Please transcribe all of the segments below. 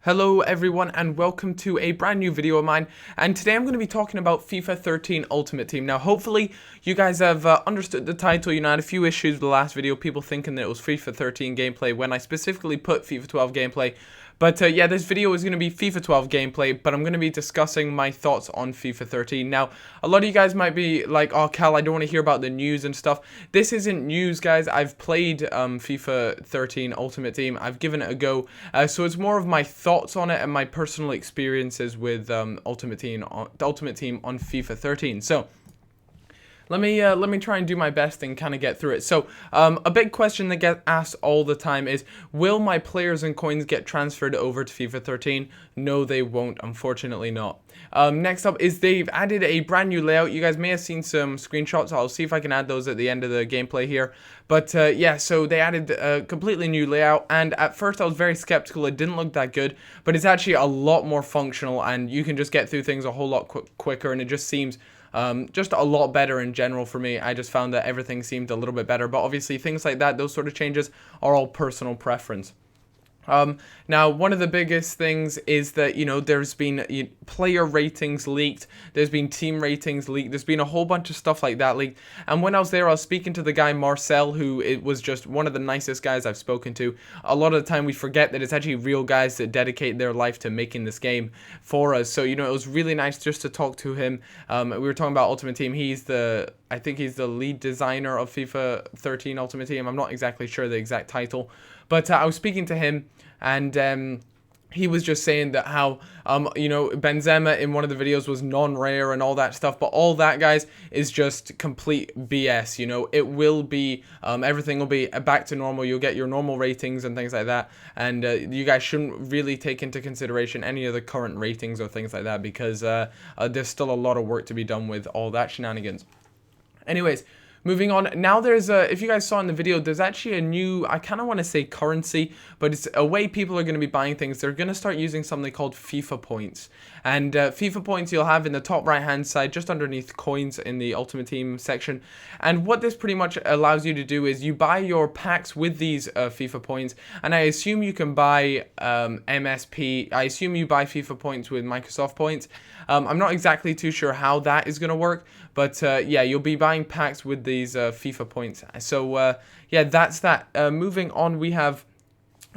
Hello everyone and welcome to a brand new video of mine, and today I'm going to be talking about FIFA 13 Ultimate Team. Now hopefully you guys have understood the title. I had a few issues with the last video, people thinking that it was FIFA 13 gameplay when I specifically put FIFA 12 gameplay. But yeah, this video is going to be FIFA 12 gameplay, but I'm going to be discussing my thoughts on FIFA 13. Now, a lot of you guys might be like, oh Cal, I don't want to hear about the news and stuff. This isn't news, guys. I've played FIFA 13 Ultimate Team. I've given it a go. So it's more of my thoughts on it and my personal experiences with Ultimate Team on FIFA 13. So let me try and do my best and kind of get through it. So, a big question that gets asked all the time is, will my players and coins get transferred over to FIFA 13? No, they won't, unfortunately not. Next up is they've added a brand new layout. You guys may have seen some screenshots. I'll see if I can add those at the end of the gameplay here. But yeah, so they added a completely new layout, and at first I was very skeptical. It didn't look that good, but it's actually a lot more functional, and you can just get through things a whole lot quicker, and it just seems just a lot better in general for me. I just found that everything seemed a little bit better, but obviously things like that, those sort of changes are all personal preference. Now, one of the biggest things is that, there's been player ratings leaked, there's been team ratings leaked, there's been a whole bunch of stuff like that leaked, and when I was there, I was speaking to the guy Marcel, who it was just one of the nicest guys I've spoken to. A lot of the time we forget that it's actually real guys that dedicate their life to making this game for us, so, it was really nice just to talk to him. We were talking about Ultimate Team. I think he's the lead designer of FIFA 13 Ultimate Team. I'm not exactly sure the exact title, but I was speaking to him, and he was just saying that how, Benzema in one of the videos was non-rare and all that stuff, but all that, guys, is just complete BS. It will be, everything will be back to normal. You'll get your normal ratings and things like that, and you guys shouldn't really take into consideration any of the current ratings or things like that, because there's still a lot of work to be done with all that shenanigans. Anyways, moving on, now there's if you guys saw in the video, there's actually a new, I kind of want to say currency, but it's a way people are going to be buying things. They're going to start using something called FIFA points. And FIFA points you'll have in the top right hand side, just underneath coins in the Ultimate Team section. And what this pretty much allows you to do is you buy your packs with these FIFA points. And I assume you can buy MSP, I assume you buy FIFA points with Microsoft points. I'm not exactly too sure how that is going to work, but yeah, you'll be buying packs with these FIFA points. So yeah, that's that. Moving on, we have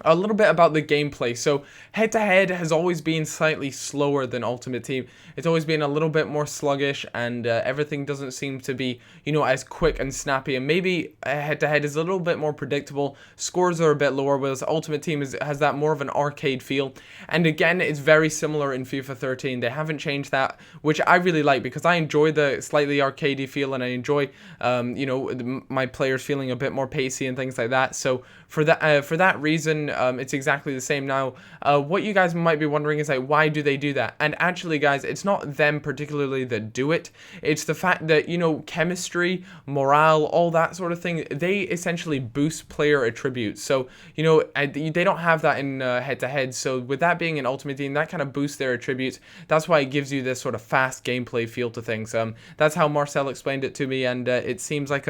a little bit about the gameplay. So head-to-head has always been slightly slower than Ultimate Team. It's always been a little bit more sluggish, and everything doesn't seem to be, as quick and snappy. And maybe head-to-head is a little bit more predictable. Scores are a bit lower, whereas Ultimate Team has that more of an arcade feel. And again, it's very similar in FIFA 13. They haven't changed that, which I really like, because I enjoy the slightly arcadey feel, and I enjoy, my players feeling a bit more pacey and things like that. So for that reason, it's exactly the same. Now, what you guys might be wondering is, like, why do they do that? And actually, guys, it's not them particularly that do it. It's the fact that, chemistry, morale, all that sort of thing, they essentially boost player attributes. So, they don't have that in head-to-head. So with that being an Ultimate Team, that kind of boosts their attributes. That's why it gives you this sort of fast gameplay feel to things. That's how Marcel explained it to me, and it seems like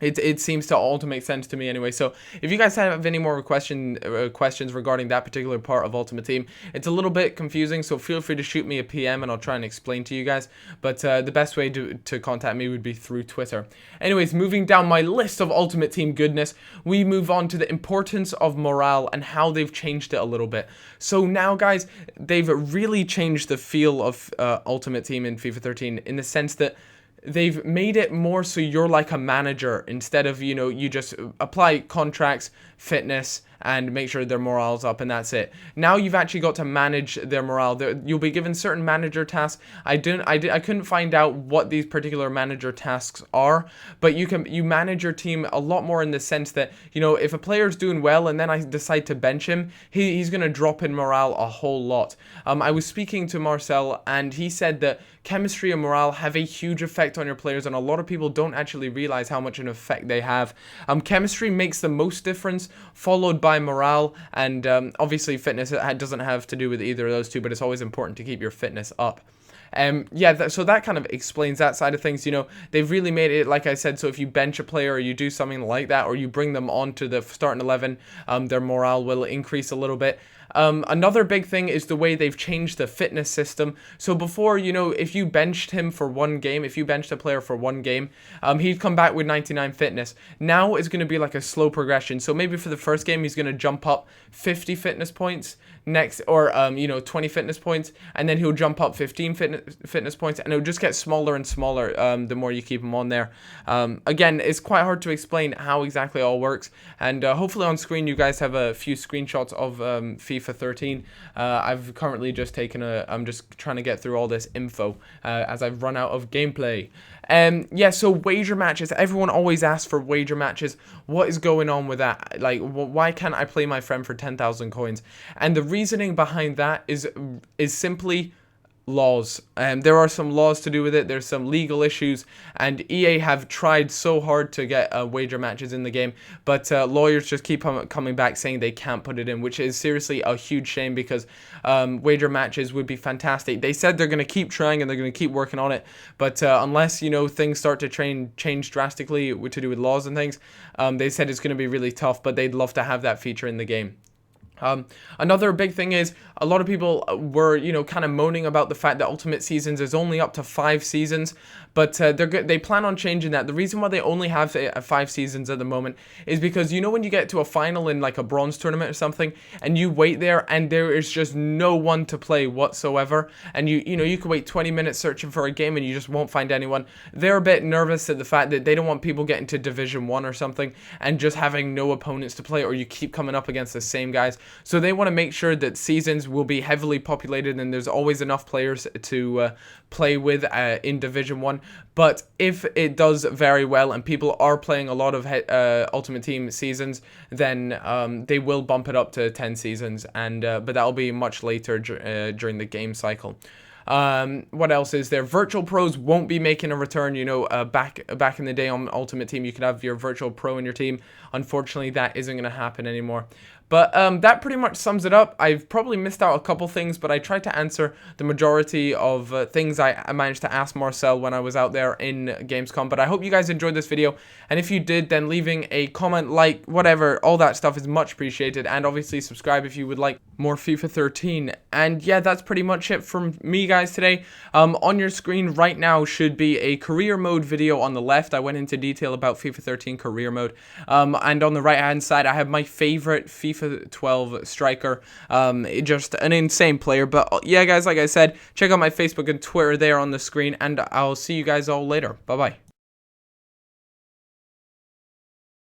it seems to all to make sense to me anyway. So if you guys have any more questions regarding that particular part of Ultimate Team, it's a little bit confusing, so feel free to shoot me a PM and I'll try and explain to you guys. But the best way to contact me would be through Twitter. Anyways, moving down my list of Ultimate Team goodness, we move on to the importance of morale and how they've changed it a little bit. So now, guys, they've really changed the feel of Ultimate Team in FIFA 13 in the sense that they've made it more so you're like a manager, instead of, you just apply contracts, fitness, and make sure their morale's up, and that's it. Now you've actually got to manage their morale. You'll be given certain manager tasks. I couldn't find out what these particular manager tasks are, but you manage your team a lot more in the sense that, if a player's doing well and then I decide to bench him, he's going to drop in morale a whole lot. I was speaking to Marcel, and he said that chemistry and morale have a huge effect on your players, and a lot of people don't actually realize how much an effect they have. Chemistry makes the most difference, followed by morale, and obviously fitness. It doesn't have to do with either of those two, but it's always important to keep your fitness up. Yeah, so that kind of explains that side of things. They've really made it, like I said, so if you bench a player or you do something like that, or you bring them onto the starting 11, their morale will increase a little bit. Another big thing is the way they've changed the fitness system. So before, you know, if you benched him for one game, if you benched a player for one game, he'd come back with 99 fitness. Now it's going to be like a slow progression. So maybe for the first game, he's going to jump up 50 fitness points next, or you know, 20 fitness points, and then he'll jump up 15 fitness points, and it'll just get smaller and smaller the more you keep him on there. Again, it's quite hard to explain how exactly it all works, and hopefully on screen you guys have a few screenshots of FIFA 13. I've currently just taken I'm just trying to get through all this info as I've run out of gameplay. Yeah, so wager matches. Everyone always asks for wager matches. What is going on with that? Like, why can't I play my friend for 10,000 coins? And the reasoning behind that is simply laws. There are some laws to do with it. There's some legal issues, and EA have tried so hard to get wager matches in the game, but lawyers just keep coming back saying they can't put it in, which is seriously a huge shame, because wager matches would be fantastic. They said they're going to keep trying and they're going to keep working on it, but unless, you know, things start to change drastically to do with laws and things, they said it's going to be really tough, but they'd love to have that feature in the game. Another big thing is a lot of people were, you know, kind of moaning about the fact that Ultimate Seasons is only up to 5 seasons, but they plan on changing that. The reason why they only have 5 seasons at the moment is because, you know, when you get to a final in like a bronze tournament or something, and you wait there and there is just no one to play whatsoever, and you know, you could wait 20 minutes searching for a game and you just won't find anyone. They're a bit nervous at the fact that they don't want people getting to Division 1 or something and just having no opponents to play, or you keep coming up against the same guys. So they want to make sure that seasons will be heavily populated and there's always enough players to play with in Division 1. But if it does very well and people are playing a lot of Ultimate Team seasons, then they will bump it up to 10 seasons, and but that'll be much later during the game cycle. What else is there? Virtual pros won't be making a return. You know, back in the day on Ultimate Team, you could have your virtual pro in your team. Unfortunately, that isn't going to happen anymore. But that pretty much sums it up. I've probably missed out a couple things, but I tried to answer the majority of things I managed to ask Marcel when I was out there in Gamescom. But I hope you guys enjoyed this video, and if you did, then leaving a comment, like, whatever, all that stuff is much appreciated, and obviously subscribe if you would like more FIFA 13. And yeah, that's pretty much it from me, guys, today. On your screen right now should be a career mode video on the left. I went into detail about FIFA 13 career mode, and on the right hand side I have my favorite FIFA 12 striker. Just an insane player. But yeah, guys, like I said, check out my Facebook and Twitter there on the screen, and I'll see you guys all later. Bye bye.